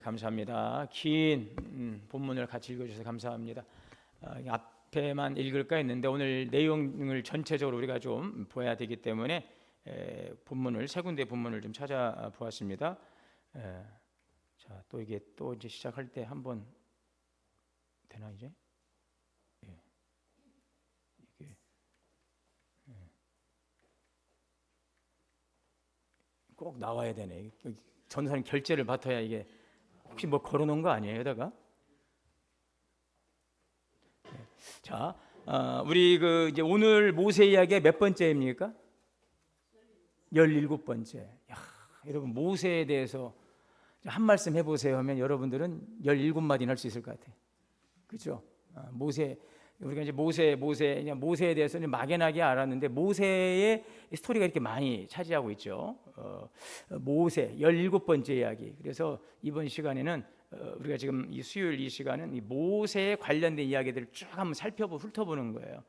감사합니다. 긴 본문을 같이 읽어주셔서 감사합니다. 앞에만 읽을까 했는데 오늘 내용을 전체적으로 우리가 좀 보아야 되기 때문에 본문을 세 군데 본문을 좀 찾아보았습니다. 자, 또 이게 또 이제 시작할 때 한번 되나 이제? 이게 꼭 나와야 되네. 전사님 결제를 받아야 이게. 혹시 뭐 걸어놓은 거 아니에요, 여기다가? 자, 우리 이제 오늘 모세 이야기의 몇 번째입니까? 17번째. 야, 여러분 모세에 대해서 한 말씀 해보세요 하면 여러분들은 17마디는 할 수 있을 것 같아요. 그렇죠? 모세, 우리가 이제 모세에 대해서는 막연하게 알았는데 모세의 스토리가 이렇게 많이 차지하고 있죠. 모세 17번째 이야기. 그래서 이번 시간에는 우리가 지금 이 수요일 이 시간은 이 모세에 관련된 이야기들을 쭉 한번 훑어보는 거예요.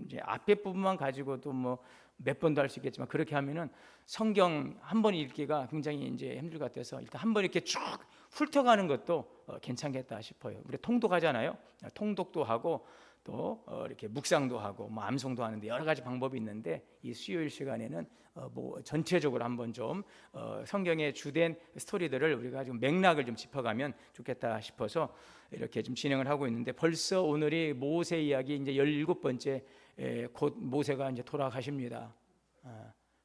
이제 앞에 부분만 가지고도 뭐 몇 번도 할 수 있겠지만 그렇게 하면은 성경 한 번 읽기가 굉장히 이제 힘들 것 같아서 일단 한 번 이렇게 쭉 훑어가는 것도 괜찮겠다 싶어요. 우리 통독하잖아요. 통독도 하고 또 이렇게 묵상도 하고 뭐 암송도 하는데 여러 가지 방법이 있는데 이 수요일 시간에는 뭐 전체적으로 한번 좀 성경의 주된 스토리들을 우리가 좀 맥락을 좀 짚어가면 좋겠다 싶어서 이렇게 좀 진행을 하고 있는데 벌써 오늘이 모세 이야기 이제 17번째 곧 모세가 이제 돌아가십니다.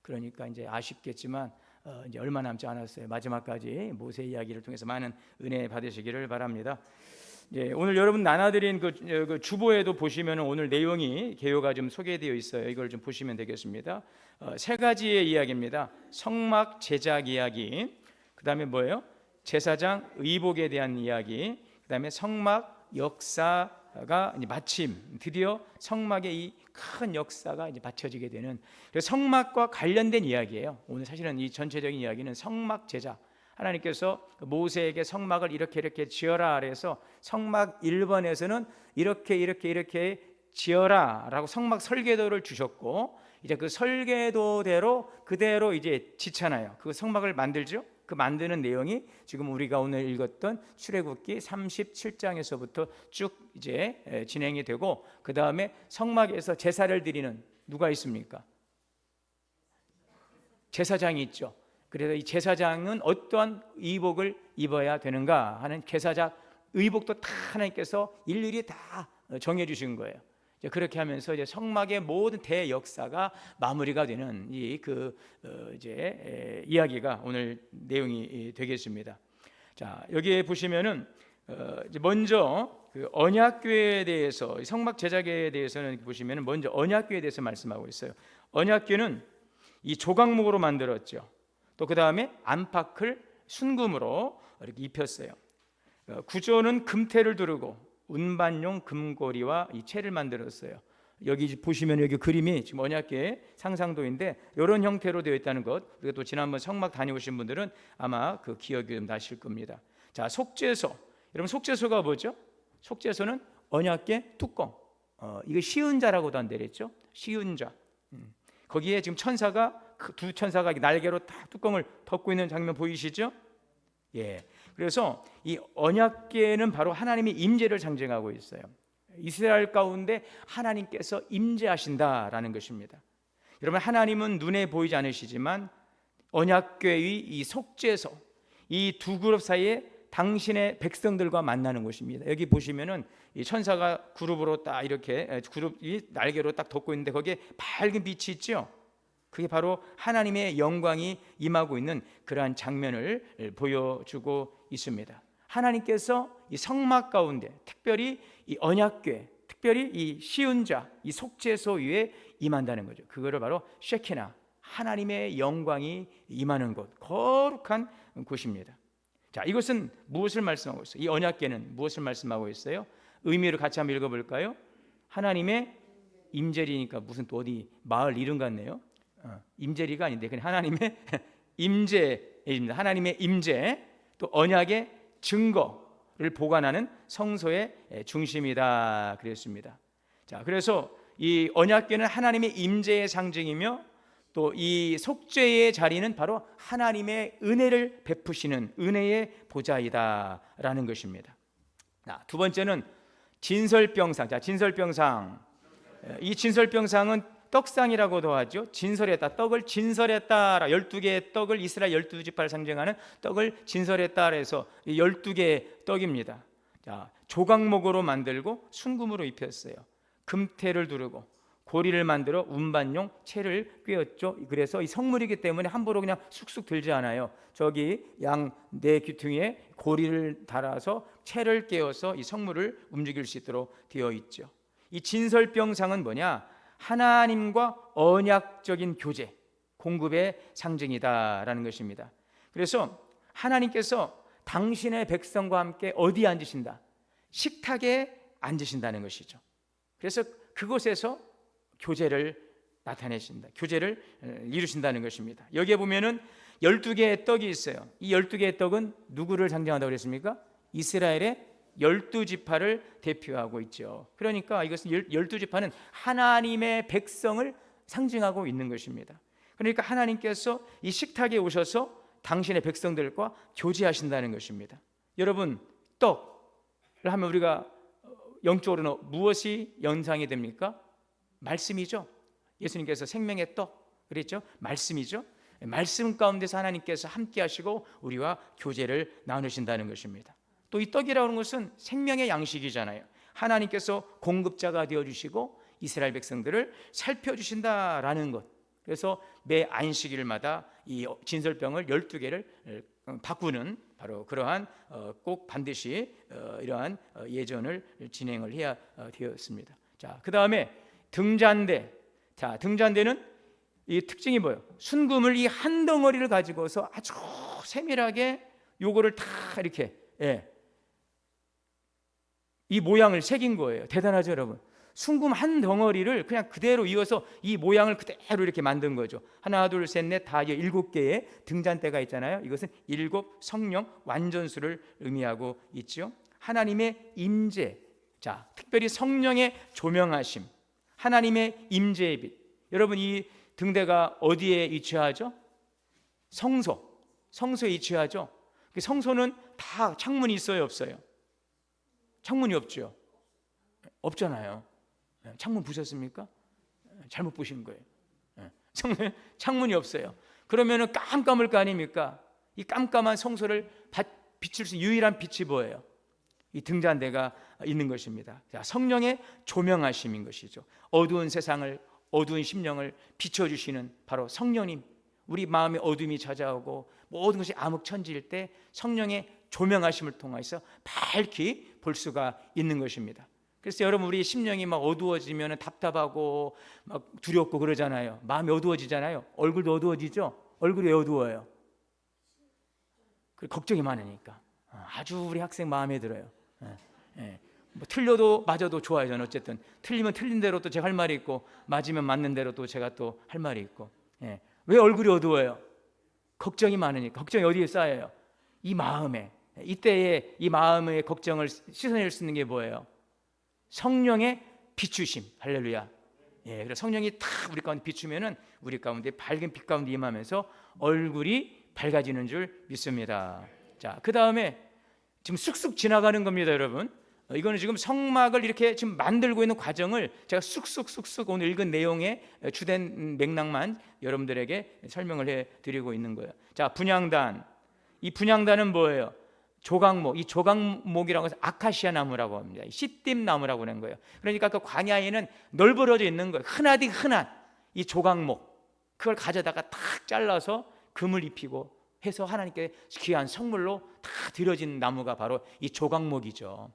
그러니까 이제 아쉽겠지만 이제 얼마 남지 않았어요. 마지막까지 모세 이야기를 통해서 많은 은혜 받으시기를 바랍니다. 예, 오늘 여러분 나눠드린 그 주보에도 보시면 오늘 내용이 개요가 좀 소개되어 있어요. 이걸 좀 보시면 되겠습니다. 세 가지의 이야기입니다. 성막 제작 이야기, 그 다음에 뭐예요? 제사장 의복에 대한 이야기, 그 다음에 성막 역사가 이제 마침 드디어 성막의 이 큰 역사가 이제 받쳐지게 되는, 그래서 성막과 관련된 이야기예요. 오늘 사실은 이 전체적인 이야기는 성막 제작, 하나님께서 모세에게 성막을 이렇게 지어라 그래서 성막 1번에서는 이렇게 지어라 라고 성막 설계도를 주셨고, 이제 그 설계도대로 그대로 이제 지잖아요. 그 성막을 만들죠. 그 만드는 내용이 지금 우리가 오늘 읽었던 출애굽기 37장에서부터 쭉 이제 진행이 되고, 그 다음에 성막에서 제사를 드리는 누가 있습니까? 제사장이 있죠. 그래서 이 제사장은 어떠한 의복을 입어야 되는가 하는 제사장 의복도 다 하나님께서 일일이 다 정해 주신 거예요. 그렇게 하면서 이제 성막의 모든 대역사가 마무리가 되는 이제 이야기가 오늘 내용이 되겠습니다. 자, 여기에 보시면은 이제 먼저 그 언약궤에 대해서, 성막 제작에 대해서는 보시면은 먼저 언약궤에 대해서 말씀하고 있어요. 언약궤는 이 조각목으로 만들었죠. 또 그 다음에 안팎을 순금으로 이렇게 입혔어요. 구조는 금태를 두르고 운반용 금고리와 이 채를 만들었어요. 여기 보시면 여기 그림이 지금 언약궤의 상상도인데 이런 형태로 되어 있다는 것, 우리가 또 지난번 성막 다녀오신 분들은 아마 그 기억이 좀 나실 겁니다. 자, 속죄소. 여러분 속죄소가 뭐죠? 속죄소는 언약궤 뚜껑. 이거 시은자라고도 한다 그랬죠. 시은자. 거기에 지금 두 천사가 날개로 다 뚜껑을 덮고 있는 장면 보이시죠? 예. 그래서 이 언약궤는 바로 하나님의 임재를 상징하고 있어요. 이스라엘 가운데 하나님께서 임재하신다라는 것입니다. 여러분, 하나님은 눈에 보이지 않으시지만 언약궤의 이 속죄소, 이 두 그룹 사이에 당신의 백성들과 만나는 곳입니다. 여기 보시면은 이 천사가 그룹으로 딱 이렇게 그룹이 날개로 딱 덮고 있는데 거기에 밝은 빛이 있죠. 그게 바로 하나님의 영광이 임하고 있는 그러한 장면을 보여주고 있습니다. 하나님께서 이 성막 가운데 특별히 이 언약궤, 특별히 이 시은자, 이 속죄소 위에 임한다는 거죠. 그거를 바로 셰키나, 하나님의 영광이 임하는 곳, 거룩한 곳입니다. 자, 이것은 무엇을 말씀하고 있어요? 이 언약궤는 무엇을 말씀하고 있어요? 의미를 같이 한번 읽어볼까요? 하나님의 임재리니까 무슨 또 어디 마을 이름 같네요. 임재리가 아닌데 그냥 하나님의 임재입니다. 하나님의 임재, 또 언약의 증거를 보관하는 성소의 중심이다 그랬습니다. 자, 그래서 이 언약궤는 하나님의 임재의 상징이며 또 이 속죄의 자리는 바로 하나님의 은혜를 베푸시는 은혜의 보좌이다라는 것입니다. 두 번째는 진설병상. 자, 진설병상. 이 진설병상은 떡상이라고도 하죠. 진설했다. 떡을 진설했다. 12개의 떡을 이스라엘 12지파를 상징하는 떡을 진설했다 해서 12개의 떡입니다. 자, 조각목으로 만들고 순금으로 입혔어요. 금태를 두르고 고리를 만들어 운반용 채를 꿰었죠. 그래서 이 성물이기 때문에 함부로 그냥 쑥쑥 들지 않아요. 저기 양 네 귀퉁이에 고리를 달아서 채를 꿰어서 이 성물을 움직일 수 있도록 되어 있죠. 이 진설병상은 뭐냐? 하나님과 언약적인 교제, 공급의 상징이다라는 것입니다. 그래서 하나님께서 당신의 백성과 함께 어디에 앉으신다? 식탁에 앉으신다는 것이죠. 그래서 그곳에서 교제를 나타내신다. 교제를 이루신다는 것입니다. 여기에 보면은 12개의 떡이 있어요. 이 12개의 떡은 누구를 상징한다고 그랬습니까? 이스라엘의 12지파를 대표하고 있죠. 그러니까 이것은 12지파는 하나님의 백성을 상징하고 있는 것입니다. 그러니까 하나님께서 이 식탁에 오셔서 당신의 백성들과 교제하신다는 것입니다. 여러분, 떡을 하면 우리가 영적으로는 무엇이 연상이 됩니까? 말씀이죠. 예수님께서 생명의 떡 그랬죠. 말씀이죠. 말씀 가운데서 하나님께서 함께 하시고 우리와 교제를 나누신다는 것입니다. 또 이 떡이라는 것은 생명의 양식이잖아요. 하나님께서 공급자가 되어주시고 이스라엘 백성들을 살펴주신다라는 것. 그래서 매 안식일마다 이 진설병을 12개를 바꾸는 바로 그러한 꼭 반드시 이러한 예전을 진행을 해야 되었습니다. 자, 그 다음에 등잔대. 자, 등잔대는 이 특징이 뭐예요? 순금을 이 한 덩어리를 가지고서 아주 세밀하게 요거를 다 이렇게 이 모양을 새긴 거예요. 대단하죠, 여러분? 순금 한 덩어리를 그냥 그대로 이어서 이 모양을 그대로 이렇게 만든 거죠. 하나, 둘, 셋, 넷, 다 7개의 등잔대가 있잖아요. 이것은 7 성령 완전수를 의미하고 있죠. 하나님의 임재, 자, 특별히 성령의 조명하심, 하나님의 임재의 빛. 여러분, 이 등대가 어디에 위치하죠? 성소에 위치하죠. 그 성소는 다 창문이 있어요, 없어요? 창문이 없죠. 없잖아요. 창문 보셨습니까? 잘못 보신 거예요. 창문이 없어요. 그러면은 깜깜할 거 아닙니까? 이 깜깜한 성소를 비출 수 유일한 빛이 뭐예요? 이 등잔대가 있는 것입니다. 자, 성령의 조명하심인 것이죠. 어두운 세상을, 어두운 심령을 비춰주시는 바로 성령님. 우리 마음에 어둠이 찾아오고 모든 것이 암흑천지일 때 성령의 조명하심을 통해서 밝히 볼 수가 있는 것입니다. 그래서 여러분, 우리 심령이 막 어두워지면 답답하고 막 두렵고 그러잖아요. 마음이 어두워지잖아요. 얼굴도 어두워지죠. 얼굴이 왜 어두워요? 걱정이 많으니까. 아주 우리 학생 마음에 들어요. 뭐 틀려도 맞아도 좋아요. 저는 어쨌든 틀리면 틀린 대로 또 제가 할 말이 있고 맞으면 맞는 대로 또 제가 또 할 말이 있고. 왜 얼굴이 어두워요? 걱정이 많으니까. 걱정이 어디에 쌓여요? 이 마음에. 이때에 이 마음의 걱정을 씻어낼 수 있는 게 뭐예요? 성령의 비추심. 할렐루야. 그래서 성령이 탁 우리 가운데 비추면은 우리 가운데 밝은 빛 가운데 임하면서 얼굴이 밝아지는 줄 믿습니다. 자, 그 다음에 지금 쑥쑥 지나가는 겁니다, 여러분. 이거는 지금 성막을 이렇게 지금 만들고 있는 과정을 제가 쑥쑥 오늘 읽은 내용의 주된 맥락만 여러분들에게 설명을 해드리고 있는 거예요. 자, 분향단. 이 분향단은 뭐예요? 조각목. 이 조각목이라고 해서 아카시아 나무라고 합니다. 시띠 나무라고 하는 거예요. 그러니까 그 광야에는 널브러져 있는 거예요. 흔하디 흔한 이 조각목. 그걸 가져다가 탁 잘라서 금을 입히고 해서 하나님께 귀한 선물로 다 드려진 나무가 바로 이 조각목이죠.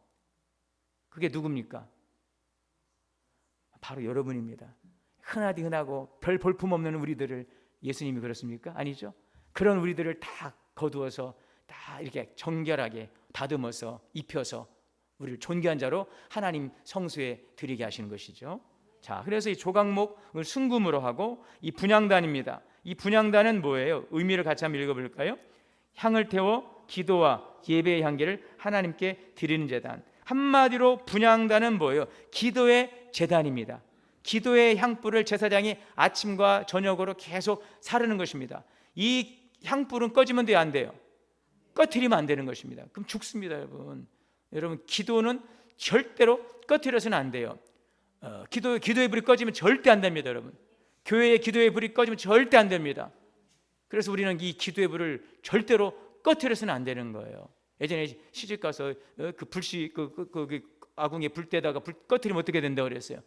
그게 누굽니까? 바로 여러분입니다. 흔하디 흔하고 별 볼품 없는 우리들을 예수님이 그렇습니까? 아니죠. 그런 우리들을 다 거두어서 다 이렇게 정결하게 다듬어서 입혀서 우리를 존귀한 자로 하나님 성소에 드리게 하시는 것이죠. 자, 그래서 이 조각목을 순금으로 하고 이 분향단입니다. 이 분향단은 뭐예요? 의미를 같이 한번 읽어볼까요? 향을 태워 기도와 예배의 향기를 하나님께 드리는 제단. 한마디로 분향단은 뭐예요? 기도의 제단입니다. 기도의 향불을 제사장이 아침과 저녁으로 계속 사르는 것입니다. 이 향불은 꺼지면 돼요, 안 돼요? 꺼트리면 안 되는 것입니다. 그럼 죽습니다, 여러분. 여러분, 기도는 절대로 꺼트려서는 안 돼요. 기도의 불이 꺼지면 절대 안 됩니다, 여러분. 교회의 기도의 불이 꺼지면 절대 안 됩니다. 그래서 우리는 이 기도의 불을 절대로 꺼트려서는 안 되는 거예요. 예전에 시집 가서 그 불씨 아궁이에 불 때다가 불 꺼트리면 어떻게 된다고 그랬어요?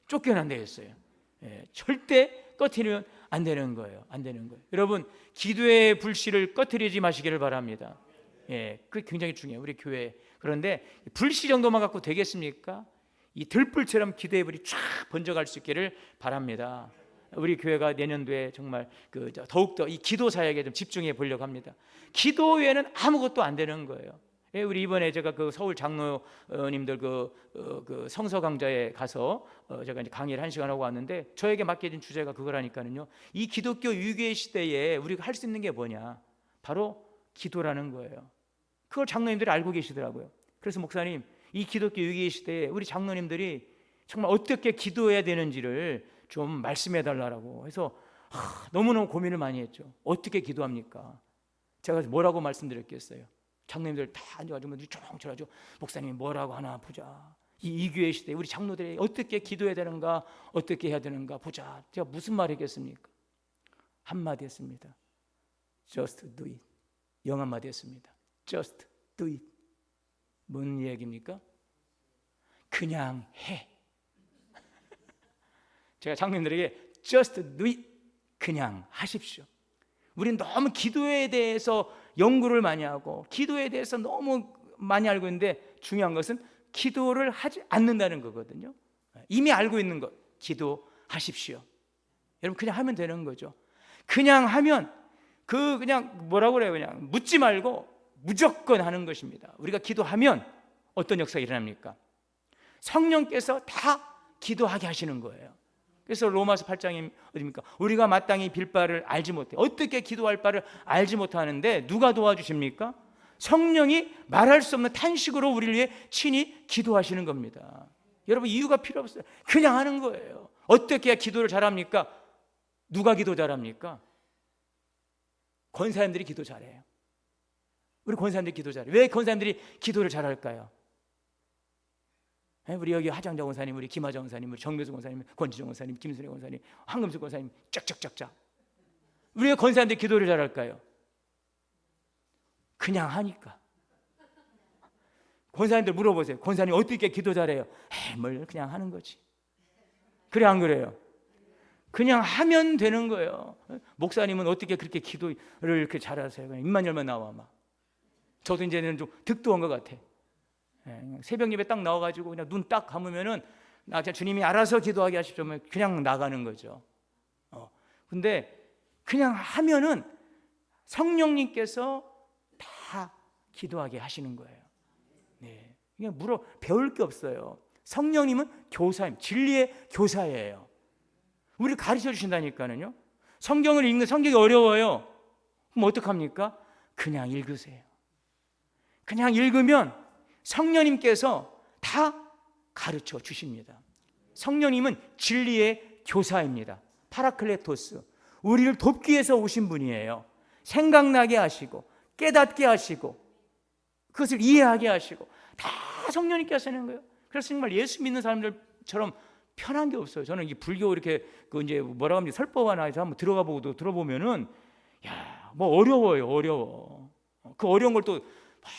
쫓겨난다 했어요. 절대 꺼트리면 안 되는 거예요. 안 되는 거예요. 여러분, 기도의 불씨를 꺼트리지 마시기를 바랍니다. 그게 굉장히 중요해요, 우리 교회. 그런데 불씨 정도만 갖고 되겠습니까? 이 들불처럼 기도의 불이 쫙 번져갈 수 있기를 바랍니다. 우리 교회가 내년도에 정말 더욱더 이 기도 사역에 좀 집중해 보려고 합니다. 기도 외에는 아무것도 안 되는 거예요. 우리 이번에 제가 그 서울 장로님들 그 성서 강좌에 가서 제가 이제 강의를 1시간 하고 왔는데, 저에게 맡겨진 주제가 그거라니까요. 이 기독교 위기의 시대에 우리가 할 수 있는 게 뭐냐? 바로 기도라는 거예요. 그걸 장로님들이 알고 계시더라고요. 그래서 목사님, 이 기독교 위기의 시대에 우리 장로님들이 정말 어떻게 기도해야 되는지를 좀 말씀해 달라고 해서 너무너무 고민을 많이 했죠. 어떻게 기도합니까? 제가 뭐라고 말씀드렸겠어요? 장로님들 다 앉아가지고 조롱쳐가지고 목사님이 뭐라고 하나 보자. 이 이교의 시대에 우리 장로들이 어떻게 기도해야 되는가, 어떻게 해야 되는가 보자. 제가 무슨 말 했겠습니까? 한마디 했습니다. Just do it. 영한마디 했습니다. Just do it. 뭔 얘기입니까? 그냥 해. 제가 장로님들에게 just do it, 그냥 하십시오. 우리는 너무 기도에 대해서 연구를 많이 하고 기도에 대해서 너무 많이 알고 있는데, 중요한 것은 기도를 하지 않는다는 거거든요. 이미 알고 있는 것, 기도하십시오. 여러분, 그냥 하면 되는 거죠. 그냥 하면 그냥 뭐라고 그래요? 그냥 묻지 말고 무조건 하는 것입니다. 우리가 기도하면 어떤 역사가 일어납니까? 성령께서 다 기도하게 하시는 거예요. 그래서 로마서 8장이 어디입니까? 우리가 마땅히 빌 바를 알지 못해. 어떻게 기도할 바를 알지 못하는데 누가 도와주십니까? 성령이 말할 수 없는 탄식으로 우리를 위해 친히 기도하시는 겁니다. 여러분, 이유가 필요 없어요. 그냥 하는 거예요. 어떻게 해야 기도를 잘합니까? 누가 기도 잘합니까? 권사님들이 기도 잘해요. 우리 권사님들이 기도 잘해요. 왜 권사님들이 기도를 잘할까요? 우리 여기 하장자 권사님, 우리 김하자 권사님, 우리 정묘수 권사님, 권지정 권사님, 김순애 권사님, 황금수 권사님 쫙쫙쫙쫙. 우리가 권사님들 기도를 잘할까요? 그냥 하니까. 권사님들 물어보세요. 권사님 어떻게 기도 잘해요? 뭘 그냥 하는 거지. 그래 안 그래요? 그냥 하면 되는 거예요. 목사님은 어떻게 그렇게 기도를 그렇게 잘하세요? 그냥 입만 열면 나와 막. 저도 이제는 좀 득도한 것 같아. 새벽 예배 딱 나와가지고 그냥 눈 딱 감으면은 주님이 알아서 기도하게 하십시오. 그냥 나가는 거죠. 근데 그냥 하면은 성령님께서 다 기도하게 하시는 거예요. 네, 그냥 배울 게 없어요. 성령님은 교사임, 진리의 교사예요. 우리를 가르쳐 주신다니까요. 성경을 읽는 성경이 어려워요. 그럼 어떡합니까? 그냥 읽으세요. 그냥 읽으면 성령님께서 다 가르쳐 주십니다. 성령님은 진리의 교사입니다. 파라클레토스, 우리를 돕기 위해서 오신 분이에요. 생각나게 하시고 깨닫게 하시고 그것을 이해하게 하시고 다 성령님께서 하는 거예요. 그래서 정말 예수 믿는 사람들처럼 편한 게 없어요. 저는 이 불교 이렇게 이제 뭐라고 합니까? 설법 하나에서 한번 들어가 보고도 들어보면은 뭐 어려워요. 그 어려운 걸 또 막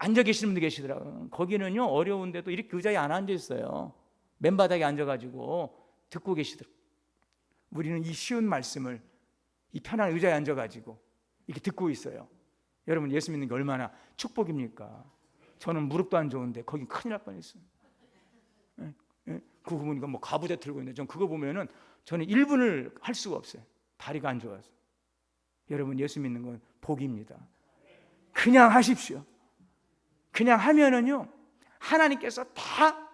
앉아 계시는 분들 계시더라고요. 거기는요 어려운데도 이렇게 의자에 안 앉아 있어요. 맨바닥에 앉아가지고 듣고 계시더라고요. 우리는 이 쉬운 말씀을 이 편한 의자에 앉아가지고 이렇게 듣고 있어요. 여러분, 예수 믿는 게 얼마나 축복입니까? 저는 무릎도 안 좋은데 거긴 큰일 날 뻔했어요. 그거 보니까 뭐 가부좌 들고 있는데 전 그거 보면은 저는 1분을 할 수가 없어요. 다리가 안 좋아서. 여러분, 예수 믿는 건 복입니다. 그냥 하십시오. 그냥 하면은요 하나님께서 다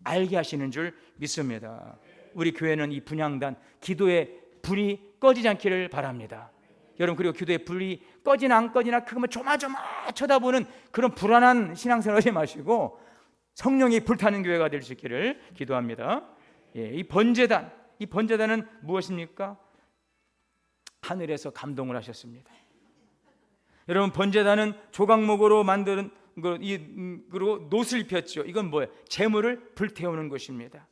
알게 하시는 줄 믿습니다. 우리 교회는 이 분향단 기도의 불이 꺼지지 않기를 바랍니다. 여러분, 그리고 기도의 불이 꺼지나 안 꺼지나 그것만 조마조마 쳐다보는 그런 불안한 신앙생활 하지 마시고 성령이 불타는 교회가 될 수 있기를 기도합니다. 이 번제단은 무엇입니까? 하늘에서 감동을 하셨습니다. 여러분, 번제단은 조각목으로 만든 그리고 노슬 입혔죠. 이건 뭐예요? 재물을 불태우는 것입니다.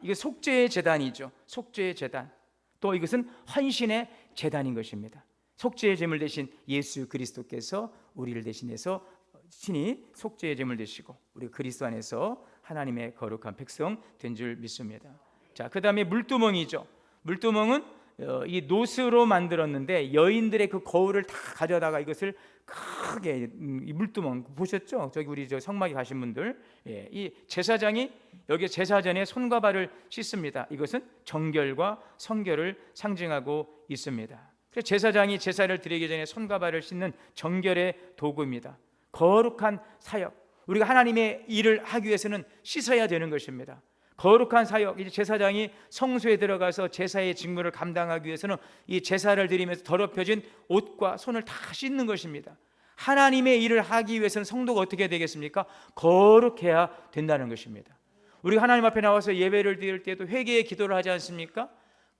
이거 속죄의 제단이죠. 속죄의 제단. 또 이것은 헌신의 제단인 것입니다. 속죄의 제물 대신 예수 그리스도께서 우리를 대신해서 친히 속죄의 제물 되시고 우리 그리스도 안에서 하나님의 거룩한 백성 된 줄 믿습니다. 자, 그 다음에 물두멍이죠. 물두멍은 이 노스로 만들었는데 여인들의 그 거울을 다 가져다가 이것을 크게, 이 물두멍 보셨죠? 저기 우리 저 성막에 가신 분들, 이 제사장이 여기 제사전에 손과 발을 씻습니다. 이것은 정결과 성결을 상징하고 있습니다. 그래서 제사장이 제사를 드리기 전에 손과 발을 씻는 정결의 도구입니다. 거룩한 사역, 우리가 하나님의 일을 하기 위해서는 씻어야 되는 것입니다. 거룩한 사역, 이제 제사장이 성소에 들어가서 제사의 직무를 감당하기 위해서는 이 제사를 드리면서 더럽혀진 옷과 손을 다 씻는 것입니다. 하나님의 일을 하기 위해서는 성도가 어떻게 되겠습니까? 거룩해야 된다는 것입니다. 우리가 하나님 앞에 나와서 예배를 드릴 때도 회개의 기도를 하지 않습니까?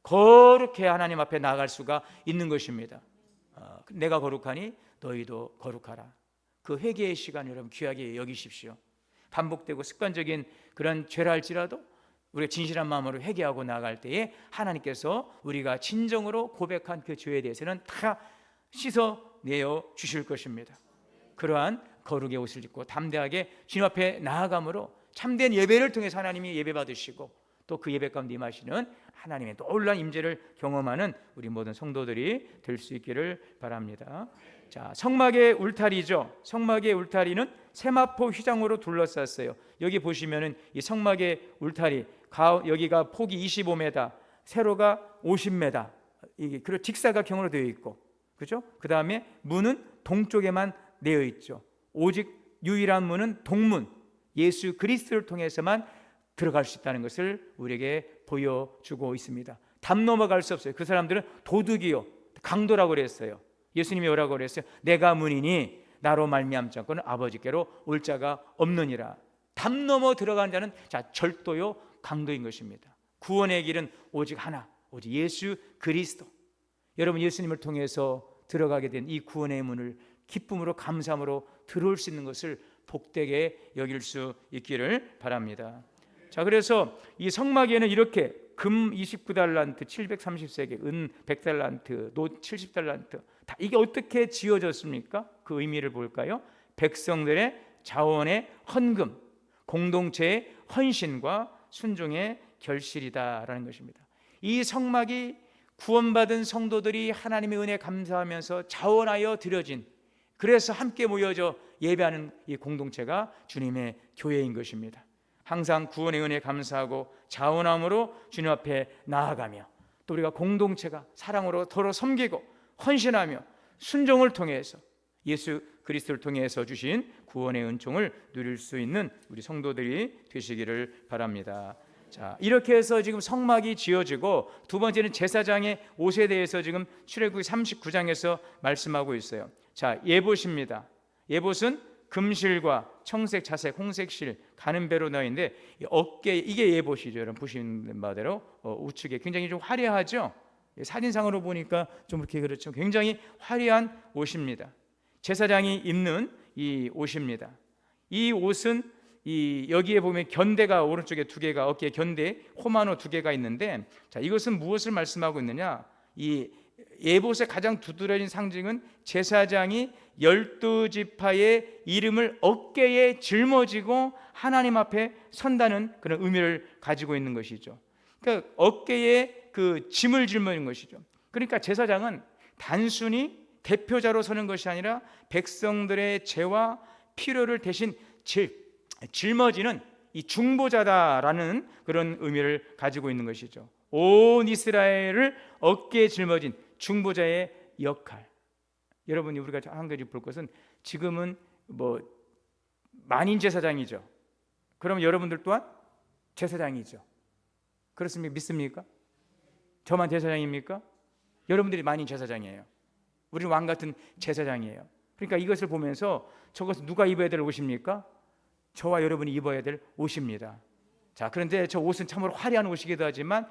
거룩해야 하나님 앞에 나아갈 수가 있는 것입니다. 내가 거룩하니 너희도 거룩하라. 그 회개의 시간 여러분 귀하게 여기십시오. 반복되고 습관적인 그런 죄라 할지라도 우리가 진실한 마음으로 회개하고 나아갈 때에 하나님께서 우리가 진정으로 고백한 그 죄에 대해서는 다 씻어내어 주실 것입니다. 그러한 거룩의 옷을 입고 담대하게 주님 앞에 나아감으로 참된 예배를 통해서 하나님이 예배 받으시고 또 그 예배 가운데 임하시는 하나님의 놀라운 임재를 경험하는 우리 모든 성도들이 될 수 있기를 바랍니다. 자, 성막의 울타리죠. 성막의 울타리는 세마포 휘장으로 둘러쌌어요. 여기 보시면은 이 성막의 울타리 여기가 폭이 25m, 세로가 50m. 이게 그리고 직사각형으로 되어 있고, 그죠? 그 다음에 문은 동쪽에만 내어 있죠. 오직 유일한 문은 동문, 예수 그리스도를 통해서만 들어갈 수 있다는 것을 우리에게 보여주고 있습니다. 담 넘어갈 수 없어요. 그 사람들은 도둑이요, 강도라고 그랬어요. 예수님이 뭐라고 그랬어요? 내가 문이니 나로 말미암지 않고는 아버지께로 올 자가 없느니라. 담 넘어 들어가는 자는 절도요, 강도인 것입니다. 구원의 길은 오직 하나, 오직 예수 그리스도. 여러분, 예수님을 통해서 들어가게 된 이 구원의 문을 기쁨으로 감사함으로 들어올 수 있는 것을 복되게 여길 수 있기를 바랍니다. 자, 그래서 이 성막에는 이렇게 금 29달란트 730세겔, 은 100달란트, 노 70달란트, 다 이게 어떻게 지어졌습니까? 그 의미를 볼까요? 백성들의 자원의 헌금, 공동체의 헌신과 순종의 결실이다라는 것입니다. 이 성막이 구원받은 성도들이 하나님의 은혜에 감사하면서 자원하여 드려진, 그래서 함께 모여져 예배하는 이 공동체가 주님의 교회인 것입니다. 항상 구원의 은혜에 감사하고 자원함으로 주님 앞에 나아가며 또 우리가 공동체가 사랑으로 서로 섬기고 헌신하며 순종을 통해서 예수 그리스도를 통해서 주신 구원의 은총을 누릴 수 있는 우리 성도들이 되시기를 바랍니다. 자, 이렇게 해서 지금 성막이 지어지고, 두 번째는 제사장의 옷에 대해서 지금 출애굽기 39장에서 말씀하고 있어요. 자, 예봇입니다. 예봇은 금실과 청색, 자색, 홍색실, 가는 배로 나와 있는데 어깨, 이게 예봇이죠. 여러분 보시는 바대로 우측에 굉장히 좀 화려하죠. 사진상으로 보니까 좀 이렇게 그렇죠. 굉장히 화려한 옷입니다. 제사장이 입는 이 옷입니다. 이 옷은 여기에 보면 견대가 오른쪽에 두 개가, 어깨에 견대, 호마노 두 개가 있는데, 자, 이것은 무엇을 말씀하고 있느냐? 이 예봇의 가장 두드러진 상징은 제사장이 12지파의 이름을 어깨에 짊어지고 하나님 앞에 선다는 그런 의미를 가지고 있는 것이죠. 그러니까 어깨에 그 짐을 짊어진 것이죠. 그러니까 제사장은 단순히 대표자로 서는 것이 아니라 백성들의 죄와 필요를 대신 짊어지는 이 중보자다라는 그런 의미를 가지고 있는 것이죠. 온 이스라엘을 어깨에 짊어진 중보자의 역할. 여러분이 우리가 한 가지 볼 것은, 지금은 만인 제사장이죠. 그러면 여러분들 또한 제사장이죠. 그렇습니까? 믿습니까? 저만 제사장입니까? 여러분들이 만인 제사장이에요. 우리는 왕 같은 제사장이에요. 그러니까 이것을 보면서 저것은 누가 입어야 될 옷입니까? 저와 여러분이 입어야 될 옷입니다. 자, 그런데 저 옷은 참으로 화려한 옷이기도 하지만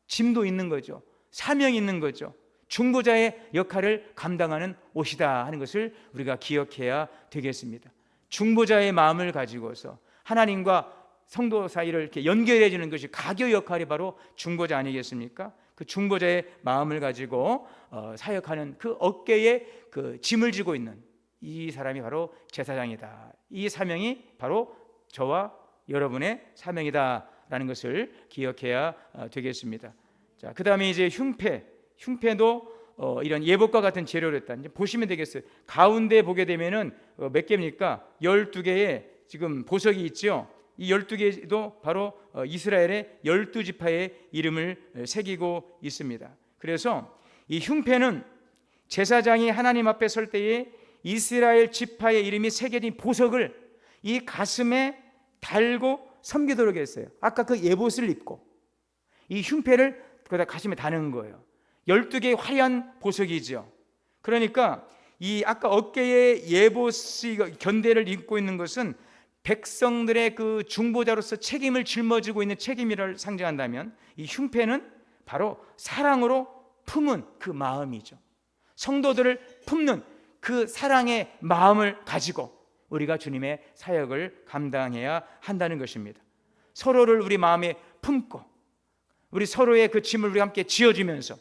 짐도 있는 거죠. 사명이 있는 거죠. 중보자의 역할을 감당하는 옷이다 하는 것을 우리가 기억해야 되겠습니다. 중보자의 마음을 가지고서 하나님과 성도 사이를 이렇게 연결해 주는 것이 가교 역할이 바로 중보자 아니겠습니까? 그 중보자의 마음을 가지고 사역하는 그 어깨에 그 짐을 지고 있는 이 사람이 바로 제사장이다. 이 사명이 바로 저와 여러분의 사명이다라는 것을 기억해야 되겠습니다. 자, 그다음에 이제 흉패도 이런 예복과 같은 재료를 했다. 이제 보시면 되겠어요. 가운데 보게 되면은 몇 개입니까? 12개의 지금 보석이 있죠. 이 12개도 바로 이스라엘의 12지파의 이름을 새기고 있습니다. 그래서 이 흉패는 제사장이 하나님 앞에 설 때에 이스라엘 지파의 이름이 새겨진 보석을 이 가슴에 달고 섬기도록 했어요. 아까 그 예봇을 입고 이 흉패를 거기다 가슴에 다는 거예요. 12개의 화려한 보석이죠. 그러니까 이 아까 어깨에 예봇이 견대를 입고 있는 것은 백성들의 그 중보자로서 책임을 짊어지고 있는 책임을 상징한다면, 이 흉패는 바로 사랑으로 품은 그 마음이죠. 성도들을 품는 그 사랑의 마음을 가지고 우리가 주님의 사역을 감당해야 한다는 것입니다. 서로를 우리 마음에 품고 우리 서로의 그 짐을 우리 함께 지어주면서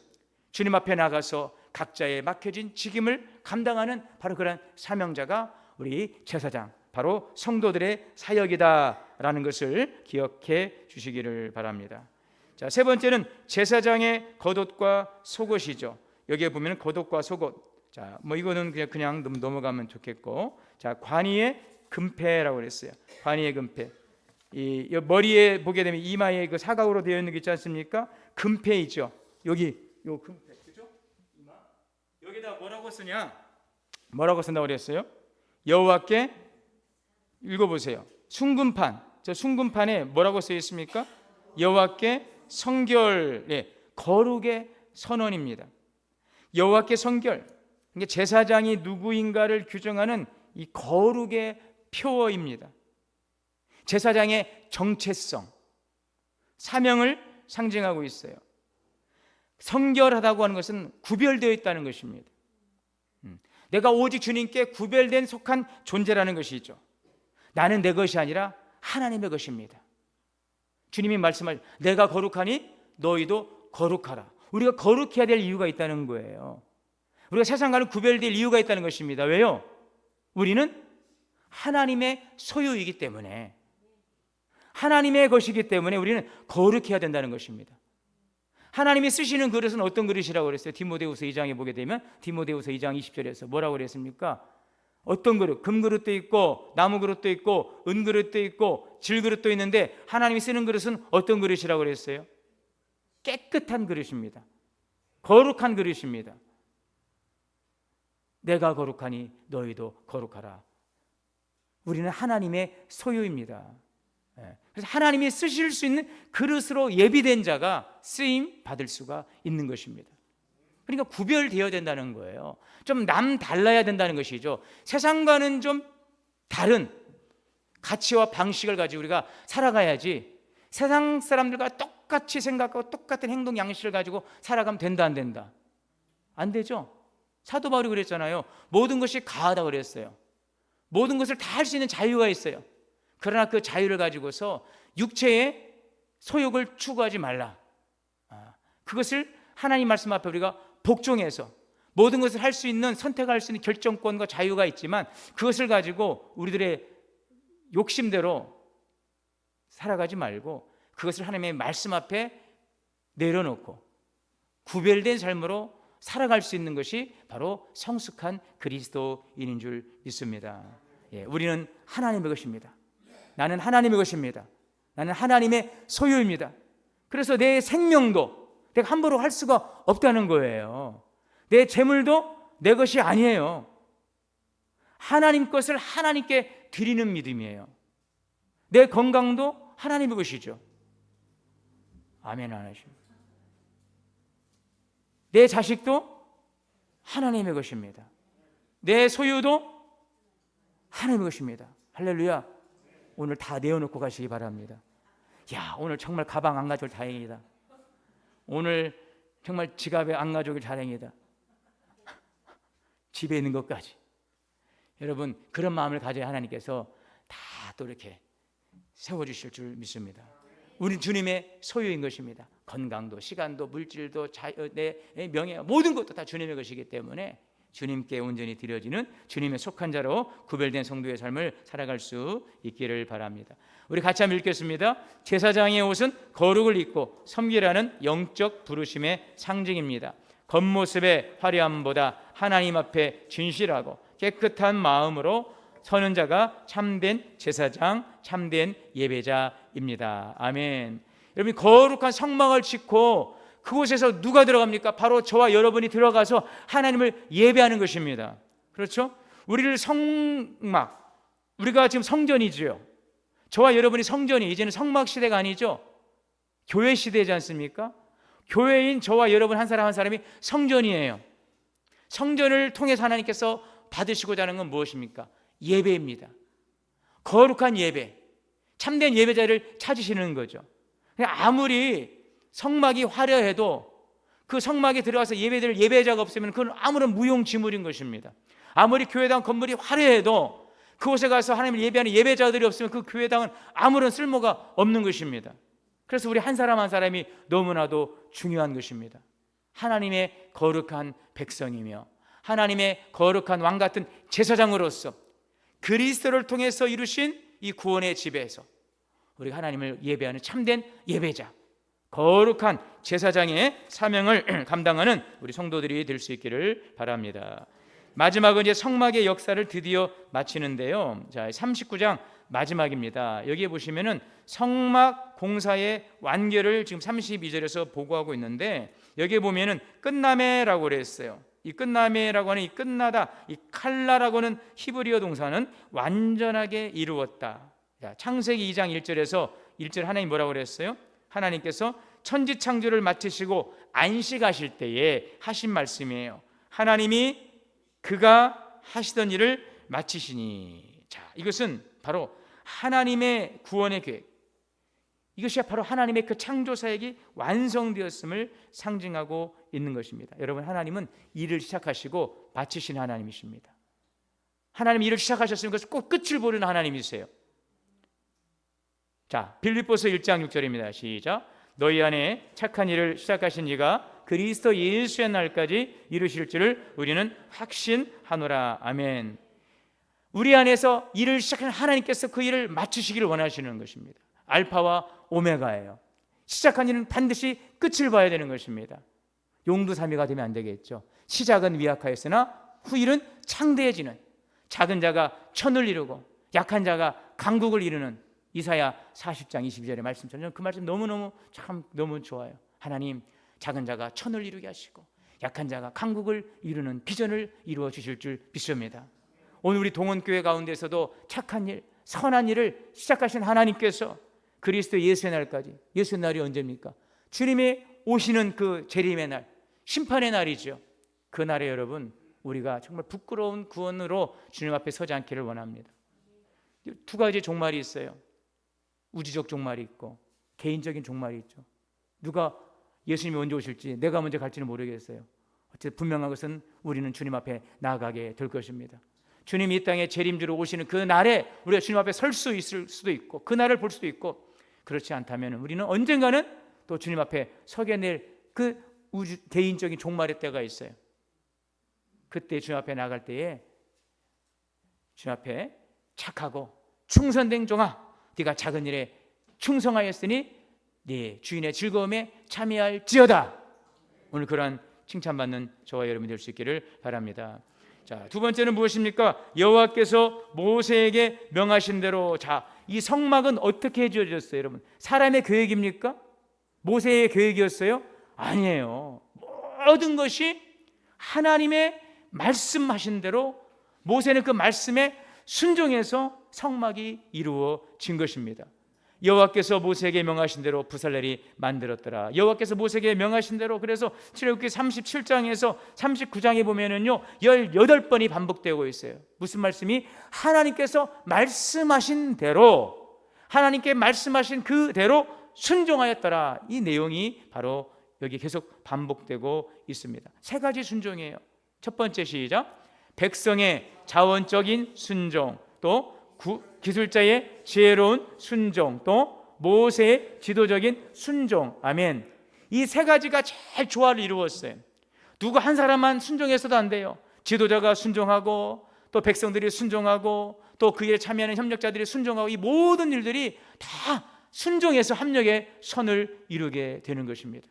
주님 앞에 나가서 각자의 맡겨진 직임을 감당하는 바로 그런 사명자가 우리 제사장, 바로 성도들의 사역이다라는 것을 기억해 주시기를 바랍니다. 자, 세 번째는 제사장의 겉옷과 속옷이죠. 여기에 보면 겉옷과 속옷. 자, 뭐 이거는 그냥 넘어가면 좋겠고, 자, 관이의 금패라고 그랬어요. 관이의 금패. 이 머리에 보게 되면 이마에 그 사각으로 되어 있는 게 있지 않습니까? 금패 있죠. 여기 요 금패, 그죠? 이마. 여기다 뭐라고 쓰냐? 뭐라고 쓴다고 그랬어요? 여호와께, 읽어보세요. 순금판. 저 순금판에 뭐라고 쓰여 있습니까? 여호와께 성결, 거룩의 선언입니다. 여호와께 성결. 이게 제사장이 누구인가를 규정하는 이 거룩의 표어입니다. 제사장의 정체성, 사명을 상징하고 있어요. 성결하다고 하는 것은 구별되어 있다는 것입니다. 내가 오직 주님께 구별된 속한 존재라는 것이죠. 나는 내 것이 아니라 하나님의 것입니다. 주님이 말씀하신 내가 거룩하니 너희도 거룩하라. 우리가 거룩해야 될 이유가 있다는 거예요. 우리가 세상과는 구별될 이유가 있다는 것입니다. 왜요? 우리는 하나님의 소유이기 때문에, 하나님의 것이기 때문에 우리는 거룩해야 된다는 것입니다. 하나님이 쓰시는 그릇은 어떤 그릇이라고 그랬어요? 디모데후서 2장에 보게 되면 디모데후서 2장 20절에서 뭐라고 그랬습니까? 어떤 그릇? 금그릇도 있고 나무 그릇도 있고 은그릇도 있고 질그릇도 있는데 하나님이 쓰는 그릇은 어떤 그릇이라고 그랬어요? 깨끗한 그릇입니다. 거룩한 그릇입니다. 내가 거룩하니 너희도 거룩하라. 우리는 하나님의 소유입니다. 그래서 하나님이 쓰실 수 있는 그릇으로 예비된 자가 쓰임 받을 수가 있는 것입니다. 그러니까 구별되어야 된다는 거예요. 좀 남달라야 된다는 것이죠. 세상과는 좀 다른 가치와 방식을 가지고 우리가 살아가야지, 세상 사람들과 똑같이 생각하고 똑같은 행동 양식을 가지고 살아가면 된다 안 된다? 안 되죠. 사도 바울이 그랬잖아요. 모든 것이 가하다 그랬어요. 모든 것을 다 할 수 있는 자유가 있어요. 그러나 그 자유를 가지고서 육체의 소욕을 추구하지 말라. 그것을 하나님 말씀 앞에 우리가 복종해서 모든 것을 할 수 있는, 선택할 수 있는 결정권과 자유가 있지만 그것을 가지고 우리들의 욕심대로 살아가지 말고 그것을 하나님의 말씀 앞에 내려놓고 구별된 삶으로 살아갈 수 있는 것이 바로 성숙한 그리스도인인 줄 믿습니다. 우리는 하나님의 것입니다. 나는 하나님의 것입니다. 나는 하나님의 소유입니다. 그래서 내 생명도 내가 함부로 할 수가 없다는 거예요. 내 재물도 내 것이 아니에요. 하나님 것을 하나님께 드리는 믿음이에요. 내 건강도 하나님의 것이죠. 아멘 안 하십니까? 내 자식도 하나님의 것입니다. 내 소유도 하나님의 것입니다. 할렐루야. 오늘 다 내어놓고 가시기 바랍니다. 야, 오늘 정말 가방 안 가져올 다행이다. 오늘 정말 지갑에 안 가져오길 다행이다. 집에 있는 것까지. 여러분, 그런 마음을 가져야 하나님께서 다 또 이렇게 세워주실 줄 믿습니다. 우리 주님의 소유인 것입니다. 건강도, 시간도, 물질도, 내 명예, 모든 것도 다 주님의 것이기 때문에 주님께 온전히 드려지는 주님의 속한 자로 구별된 성도의 삶을 살아갈 수 있기를 바랍니다. 우리 같이 한번 읽겠습니다. 제사장의 옷은 거룩을 입고 섬기라는 영적 부르심의 상징입니다. 겉모습의 화려함보다 하나님 앞에 진실하고 깨끗한 마음으로 서는 자가 참된 제사장, 참된 예배자입니다. 아멘. 여러분, 거룩한 성막을 짓고 그곳에서 누가 들어갑니까? 바로 저와 여러분이 들어가서 하나님을 예배하는 것입니다. 그렇죠? 우리를 성막, 우리가 지금 성전이지요. 저와 여러분이 성전이 이제는 성막 시대가 아니죠. 교회 시대지 않습니까? 교회인 저와 여러분 한 사람 한 사람이 성전이에요. 성전을 통해서 하나님께서 받으시고자 하는 건 무엇입니까? 예배입니다. 거룩한 예배, 참된 예배자를 찾으시는 거죠. 아무리 성막이 화려해도 그 성막에 들어가서 예배드릴 예배자가 없으면 그건 아무런 무용지물인 것입니다. 아무리 교회당 건물이 화려해도 그곳에 가서 하나님을 예배하는 예배자들이 없으면 그 교회당은 아무런 쓸모가 없는 것입니다. 그래서 우리 한 사람 한 사람이 너무나도 중요한 것입니다. 하나님의 거룩한 백성이며 하나님의 거룩한 왕 같은 제사장으로서 그리스도를 통해서 이루신 이 구원의 지배에서 우리가 하나님을 예배하는 참된 예배자, 거룩한 제사장의 사명을 감당하는 우리 성도들이 될 수 있기를 바랍니다. 마지막은 이제 성막의 역사를 드디어 마치는데요. 자, 39장 마지막입니다. 여기에 보시면은 성막 공사의 완결을 지금 32절에서 보고하고 있는데, 여기에 보면은 끝나매라고 그랬어요. 이 끝나매라고 하는 이 끝나다, 이 칼라라고 하는 히브리어 동사는 완전하게 이루었다. 창세기 2장 1절에서 1절 하나님 뭐라고 그랬어요? 하나님께서 천지 창조를 마치시고 안식하실 때에 하신 말씀이에요. 하나님이 그가 하시던 일을 마치시니. 자, 이것은 바로 하나님의 구원의 계획, 이것이 바로 하나님의 그 창조 사역이 완성되었음을 상징하고 있는 것입니다. 여러분, 하나님은 일을 시작하시고 마치신 하나님이십니다. 하나님 일을 시작하셨으면 그것을 꼭 끝을 보는 하나님이세요. 자, 빌립보서 1장 6절입니다. 시작. 너희 안에 착한 일을 시작하신 이가 그리스도 예수의 날까지 이루실 줄을 우리는 확신하노라. 아멘. 우리 안에서 일을 시작한 하나님께서 그 일을 마치시기를 원하시는 것입니다. 알파와 오메가예요. 시작한 일은 반드시 끝을 봐야 되는 것입니다. 용두사미가 되면 안 되겠죠. 시작은 미약하였으나 후일은 창대해지는, 작은 자가 천을 이루고 약한 자가 강국을 이루는 이사야 40장 22절의 말씀처럼 그 말씀 너무너무 참 너무 좋아요. 하나님, 작은 자가 천을 이루게 하시고 약한 자가 강국을 이루는 비전을 이루어 주실 줄 믿습니다. 오늘 우리 동원교회 가운데서도 착한 일, 선한 일을 시작하신 하나님께서 그리스도 예수의 날까지, 예수의 날이 언제입니까? 주님이 오시는 그 재림의 날, 심판의 날이죠. 그 날에 여러분, 우리가 정말 부끄러운 구원으로 주님 앞에 서지 않기를 원합니다. 두 가지 종말이 있어요. 우주적 종말이 있고 개인적인 종말이 있죠. 누가 예수님이 언제 오실지, 내가 먼저 갈지는 모르겠어요. 어쨌든 분명한 것은 우리는 주님 앞에 나아가게 될 것입니다. 주님이 이 땅에 재림주로 오시는 그 날에 우리가 주님 앞에 설 수 있을 수도 있고 그 날을 볼 수도 있고, 그렇지 않다면 우리는 언젠가는 또 주님 앞에 서게 될 그 개인적인 종말의 때가 있어요. 그때 주님 앞에 나갈 때에 주님 앞에 착하고 충성된 종아, 네가 작은 일에 충성하였으니 네 주인의 즐거움에 참여할지어다. 오늘 그러한 칭찬받는 저와 여러분이 될 수 있기를 바랍니다. 자, 두 번째는 무엇입니까? 여호와께서 모세에게 명하신 대로. 자, 이 성막은 어떻게 지어졌어요, 여러분? 사람의 계획입니까? 모세의 계획이었어요? 아니에요. 모든 것이 하나님의 말씀하신 대로 모세는 그 말씀에 순종해서 성막이 이루어진 것입니다. 여호와께서 모세에게 명하신 대로 부살렐이 만들었더라. 여호와께서 모세에게 명하신 대로. 그래서 출애굽기 37장에서 39장에 보면은요 18번이 반복되고 있어요. 무슨 말씀이? 하나님께서 말씀하신 대로, 하나님께 말씀하신 그대로 순종하였더라. 이 내용이 바로 여기 계속 반복되고 있습니다. 세 가지 순종이에요. 첫 번째 시작. 백성의 자원적인 순종, 또 기술자의 지혜로운 순종, 또 모세의 지도적인 순종. 아멘. 이 세 가지가 제일 조화를 이루었어요. 누구 한 사람만 순종해서도 안 돼요. 지도자가 순종하고, 또 백성들이 순종하고, 또 그에 참여하는 협력자들이 순종하고, 이 모든 일들이 다 순종해서 합력의 선을 이루게 되는 것입니다.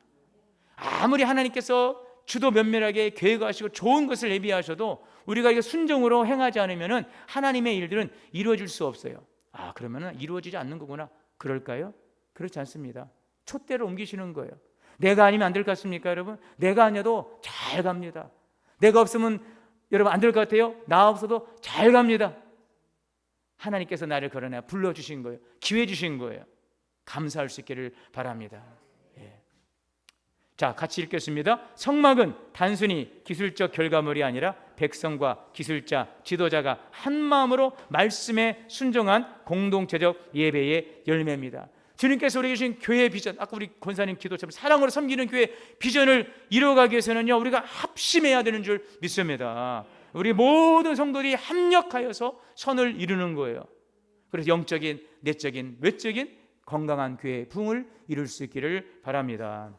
아무리 하나님께서 주도 면밀하게 계획하시고 좋은 것을 예비하셔도 우리가 이게 순종으로 행하지 않으면 하나님의 일들은 이루어질 수 없어요. 그러면 이루어지지 않는 거구나. 그럴까요? 그렇지 않습니다. 촛대를 옮기시는 거예요. 내가 아니면 안 될 것 같습니까, 여러분? 내가 아니어도 잘 갑니다. 내가 없으면 여러분 안 될 것 같아요? 나 없어도 잘 갑니다. 하나님께서 나를 걸어내 불러주신 거예요. 기회 주신 거예요. 감사할 수 있기를 바랍니다. 자, 같이 읽겠습니다. 성막은 단순히 기술적 결과물이 아니라 백성과 기술자, 지도자가 한 마음으로 말씀에 순종한 공동체적 예배의 열매입니다. 주님께서 우리에게 주신 교회의 비전, 아까 우리 권사님 기도처럼 사랑으로 섬기는 교회 비전을 이루어가기 위해서는요, 우리가 합심해야 되는 줄 믿습니다. 우리 모든 성도들이 합력하여서 선을 이루는 거예요. 그래서 영적인, 내적인, 외적인 건강한 교회의 부흥을 이룰 수 있기를 바랍니다.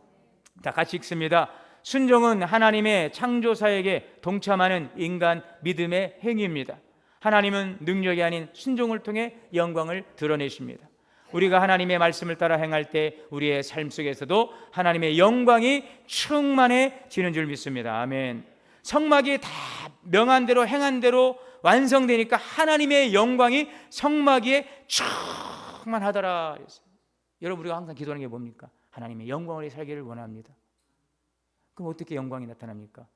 자, 같이 읽습니다. 순종은 하나님의 창조사에게 동참하는 인간 믿음의 행위입니다. 하나님은 능력이 아닌 순종을 통해 영광을 드러내십니다. 우리가 하나님의 말씀을 따라 행할 때 우리의 삶 속에서도 하나님의 영광이 충만해지는 줄 믿습니다. 아멘. 성막이 다 명한 대로 행한 대로 완성되니까 하나님의 영광이 성막 위에 충만하더라. 여러분, 우리가 항상 기도하는 게 뭡니까? 하나님의 영광을 살기를 원합니다. 그럼 어떻게 영광이 나타납니까?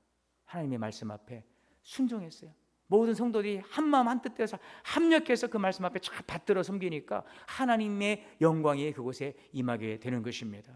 하나님의 말씀 앞에 순종했어요. 모든 성도들이 한마음 한뜻해서 합력해서 그 말씀 앞에 잘 받들어 섬기니까 하나님의 영광이 그곳에 임하게 되는 것입니다.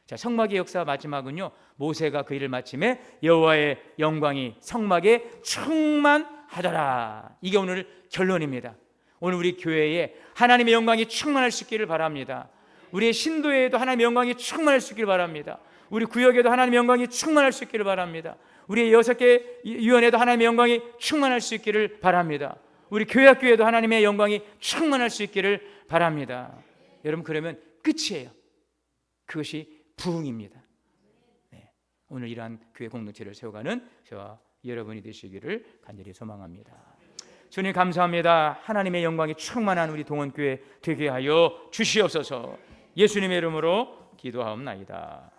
자, 성막의 역사 마지막은요, 모세가 그 일을 마침에 여호와의 영광이 성막에 충만하더라. 이게 오늘 결론입니다. 오늘 우리 교회에 하나님의 영광이 충만할 수 있기를 바랍니다. 우리의 신도에도 하나님의 영광이 충만할 수 있기를 바랍니다. 우리 구역에도 하나님의 영광이 충만할 수 있기를 바랍니다. 우리의 6개 유언에도 하나님의 영광이 충만할 수 있기를 바랍니다. 우리 교회학교에도 하나님의 영광이 충만할 수 있기를 바랍니다. 여러분, 그러면 끝이에요. 그것이 부흥입니다. 네. 오늘 이러한 교회 공동체를 세워가는 저와 여러분이 되시기를 간절히 소망합니다. 주님 감사합니다. 하나님의 영광이 충만한 우리 동원교회 되게 하여 주시옵소서. 예수님의 이름으로 기도하옵나이다.